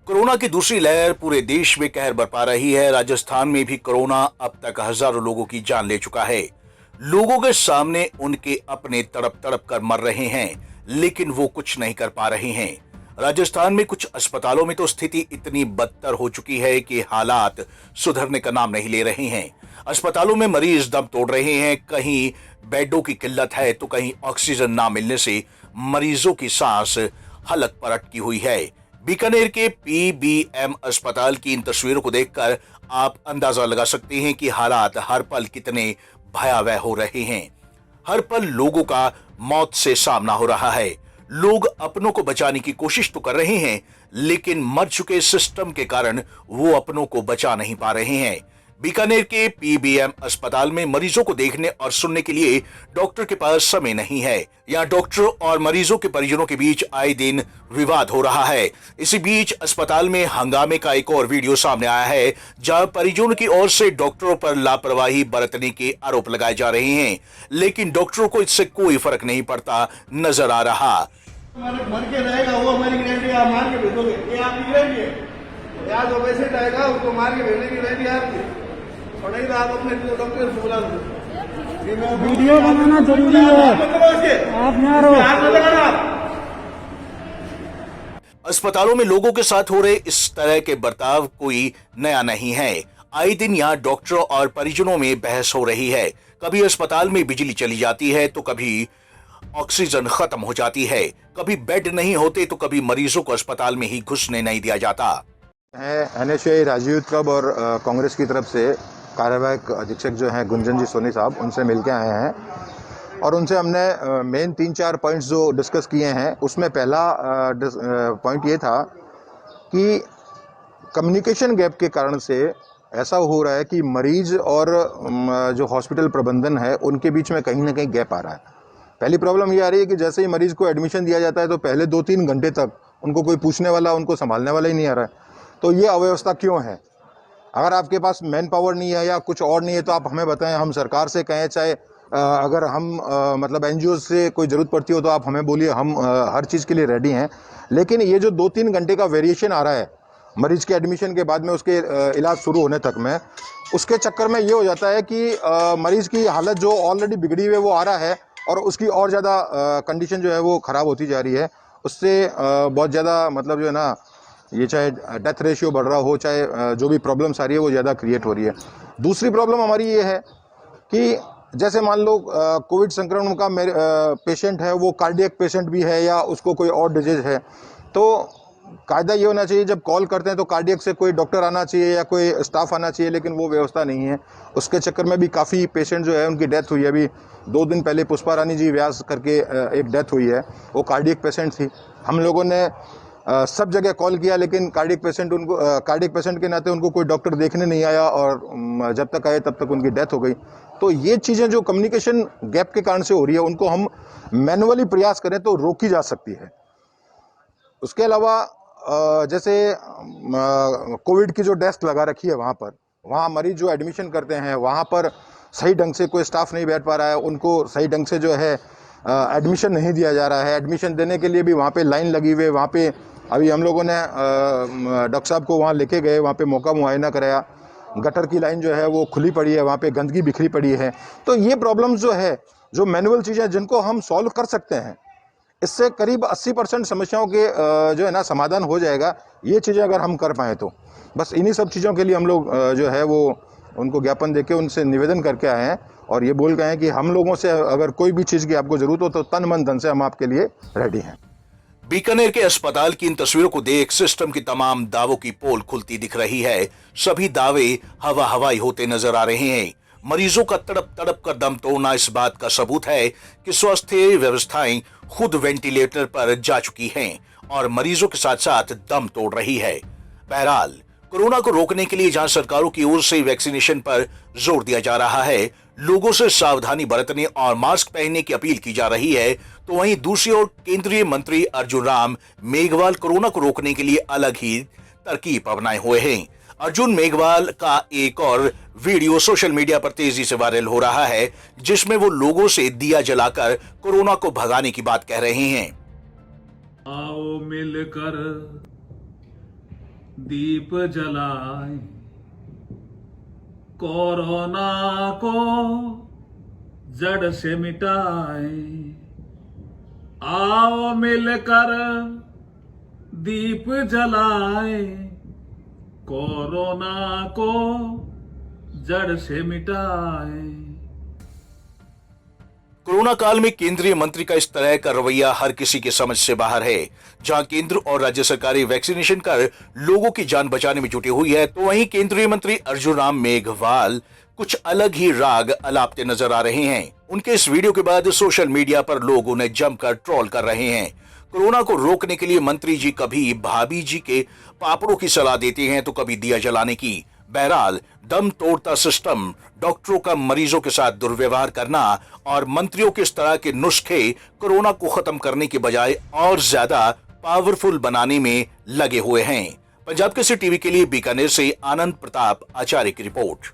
Corona की दूसरी लहर पूरे देश में कहर बरपा रही है। राजस्थान में भी कोरोना अब तक हजारों लोगों की जान ले चुका है। लोगों के सामने उनके अपने तड़प तड़प कर मर रहे हैं, लेकिन वो कुछ नहीं कर पा रहे हैं। राजस्थान में कुछ अस्पतालों में तो स्थिति इतनी बदतर हो चुकी है कि हालात सुधरने का नाम नहीं ले रहे हैं। अस्पतालों में मरीज दम तोड़ रहे हैं। कहीं बेडों की किल्लत है तो कहीं ऑक्सीजन ना मिलने से मरीजों की सांस हलक पर अटकी हुई है। बीकानेर के पीबीएम अस्पताल की इन तस्वीरों को देखकर आप अंदाजा लगा सकते हैं कि हालात हर पल कितने भयावह हो रहे हैं। हर पल लोगों का मौत से सामना हो रहा है। लोग अपनों को बचाने की कोशिश तो कर रहे हैं, लेकिन मर चुके सिस्टम के कारण वो अपनों को बचा नहीं पा रहे हैं। बीकानेर के पीबीएम अस्पताल में मरीजों को देखने और सुनने के लिए डॉक्टर के पास समय नहीं है। यहाँ डॉक्टरों और मरीजों के परिजनों के बीच आए दिन विवाद हो रहा है। इसी बीच अस्पताल में हंगामे का एक और वीडियो सामने आया है, जहां परिजनों की ओर से डॉक्टरों पर लापरवाही बरतने के आरोप लगाए जा रहे हैं, लेकिन डॉक्टरों को इससे कोई फर्क नहीं पड़ता नजर आ रहा। मर के रहेगा वो, हमारी गारंटी आप मार के भेजोगे, ये आपकी गारंटी है। यार जो पेशेंट आएगा उसको मार के भेजने की गारंटी आपकी। और नहीं तो आप अपने डॉक्टर से बुला लो। वीडियो बनाना जरूरी है, आप यहाँ रहो। अस्पतालों में लोगों के साथ हो रहे इस तरह के बर्ताव कोई नया नहीं है। आए दिन यहाँ डॉक्टरों और परिजनों में बहस हो रही है। कभी अस्पताल में बिजली चली जाती है तो कभी ऑक्सीजन खत्म हो जाती है, कभी बेड नहीं होते तो कभी मरीजों को अस्पताल में ही घुसने नहीं दिया जाता। NHI राजीव क्लब और कांग्रेस की तरफ से कार्यवाहक अधीक्षक जो हैं गुंजन जी सोनी साहब, उनसे मिलके आए हैं और उनसे हमने मेन 3-4 पॉइंट्स जो डिस्कस किए हैं। उसमें पहला पॉइंट ये था कि कम्युनिकेशन गैप के कारण से ऐसा हो रहा है कि मरीज और जो हॉस्पिटल प्रबंधन है उनके बीच में कहीं ना कहीं गैप आ रहा है। पहली प्रॉब्लम ये आ रही है कि जैसे ही मरीज को एडमिशन दिया जाता है तो पहले 2-3 घंटे तक उनको कोई पूछने वाला, उनको संभालने वाला ही नहीं आ रहा है। तो ये अव्यवस्था क्यों है? अगर आपके पास मैन पावर नहीं है या कुछ और नहीं है तो आप हमें बताएं, हम सरकार से कहें, चाहे अगर हम मतलब NGO से कोई ज़रूरत पड़ती हो तो आप हमें बोलिए, हम हर चीज़ के लिए रेडी हैं। लेकिन ये जो 2-3 घंटे का वेरिएशन आ रहा है मरीज के एडमिशन के बाद में उसके इलाज शुरू होने तक में, उसके चक्कर में ये हो जाता है कि मरीज़ की हालत जो ऑलरेडी बिगड़ी हुई है वो आ रहा है और उसकी और ज़्यादा कंडीशन जो है वो ख़राब होती जा रही है। उससे बहुत ज़्यादा मतलब जो है ना, ये चाहे डेथ रेशियो बढ़ रहा हो, चाहे जो भी प्रॉब्लम्स आ रही है वो ज़्यादा क्रिएट हो रही है। दूसरी प्रॉब्लम हमारी ये है कि जैसे मान लो कोविड संक्रमण का पेशेंट है, वो कार्डियक पेशेंट भी है या उसको कोई और डिजीज है, तो कायदा ये होना चाहिए जब कॉल करते हैं तो कार्डियक से कोई डॉक्टर आना चाहिए या कोई स्टाफ आना चाहिए, लेकिन वो व्यवस्था नहीं है। उसके चक्कर में भी काफ़ी पेशेंट जो है उनकी डेथ हुई है। अभी 2 दिन पहले पुष्पा रानी जी व्यास करके एक डेथ हुई है, वो कार्डियक पेशेंट थी। हम लोगों ने सब जगह कॉल किया, लेकिन कार्डियक पेशेंट के नाते उनको कोई डॉक्टर देखने नहीं आया और जब तक आए तब तक उनकी डेथ हो गई। तो ये चीज़ें जो कम्युनिकेशन गैप के कारण से हो रही है, उनको हम मैनुअली प्रयास करें तो रोकी जा सकती है। उसके अलावा जैसे कोविड की जो डेस्क लगा रखी है वहाँ मरीज जो एडमिशन करते हैं वहाँ पर सही ढंग से कोई स्टाफ नहीं बैठ पा रहा है, उनको सही ढंग से जो है एडमिशन नहीं दिया जा रहा है। एडमिशन देने के लिए भी वहाँ पे लाइन लगी हुई है। वहाँ पे अभी हम लोगों ने डॉक्टर साहब को वहाँ लेके गए, वहाँ पे मौका मुआयना कराया। गटर की लाइन जो है वो खुली पड़ी है, वहाँ पे गंदगी बिखरी पड़ी है। तो ये प्रॉब्लम्स जो है, जो मैनुअल चीज़ें जिनको हम सॉल्व कर सकते हैं, इससे करीब 80% समस्याओं के जो है ना समाधान हो जाएगा। ये चीज़ें अगर हम कर पाएँ तो बस इन्हीं सब चीज़ों के लिए हम लोग जो है वो उनको ज्ञापन देके उनसे निवेदन करके आए हैं और ये बोल गए हैं कि हम लोगों से अगर कोई भी चीज़ की आपको ज़रूरत हो तो तन मन धन से हम आपके लिए रेडी हैं। बीकानेर के अस्पताल की इन तस्वीरों को देख सिस्टम की तमाम दावों की पोल खुलती दिख रही है। सभी दावे हवा हवाई होते नजर आ रहे हैं। मरीजों का तड़प तड़प कर दम तोड़ना इस बात का सबूत है कि स्वास्थ्य व्यवस्थाएं खुद वेंटिलेटर पर जा चुकी हैं और मरीजों के साथ साथ दम तोड़ रही है। बहरहाल कोरोना को रोकने के लिए जहां सरकारों की ओर से वैक्सीनेशन पर जोर दिया जा रहा है, लोगों से सावधानी बरतने और मास्क पहनने की अपील की जा रही है, तो वहीं दूसरी ओर केंद्रीय मंत्री अर्जुन राम मेघवाल कोरोना को रोकने के लिए अलग ही तरकीब अपनाए हुए हैं। अर्जुन मेघवाल का एक और वीडियो सोशल मीडिया पर तेजी से वायरल हो रहा है, जिसमें वो लोगों से दिया जलाकर कोरोना को भगाने की बात कह रहे हैं। आओ मिलकर दीप जलाए, कोरोना को जड़ से मिटाए, आओ मिलकर दीप जलाए, कोरोना को जड़ से मिटाए। कोरोना काल में केंद्रीय मंत्री का इस तरह का रवैया हर किसी की समझ से बाहर है। जहां केंद्र और राज्य सरकारें वैक्सीनेशन कर लोगों की जान बचाने में जुटी हुई है, तो वहीं केंद्रीय मंत्री अर्जुन राम मेघवाल कुछ अलग ही राग अलापते नजर आ रहे हैं। उनके इस वीडियो के बाद सोशल मीडिया पर लोग उन्हें जमकर ट्रोल कर रहे हैं। कोरोना को रोकने के लिए मंत्री जी कभी भाभी जी के पापड़ों की सलाह देते हैं तो कभी दिया जलाने की। बहरहाल दम तोड़ता सिस्टम, डॉक्टरों का मरीजों के साथ दुर्व्यवहार करना और मंत्रियों के इस तरह के नुस्खे कोरोना को खत्म करने के बजाय और ज्यादा पावरफुल बनाने में लगे हुए हैं। पंजाब केसरी टीवी के लिए बीकानेर से आनंद प्रताप आचार्य की रिपोर्ट।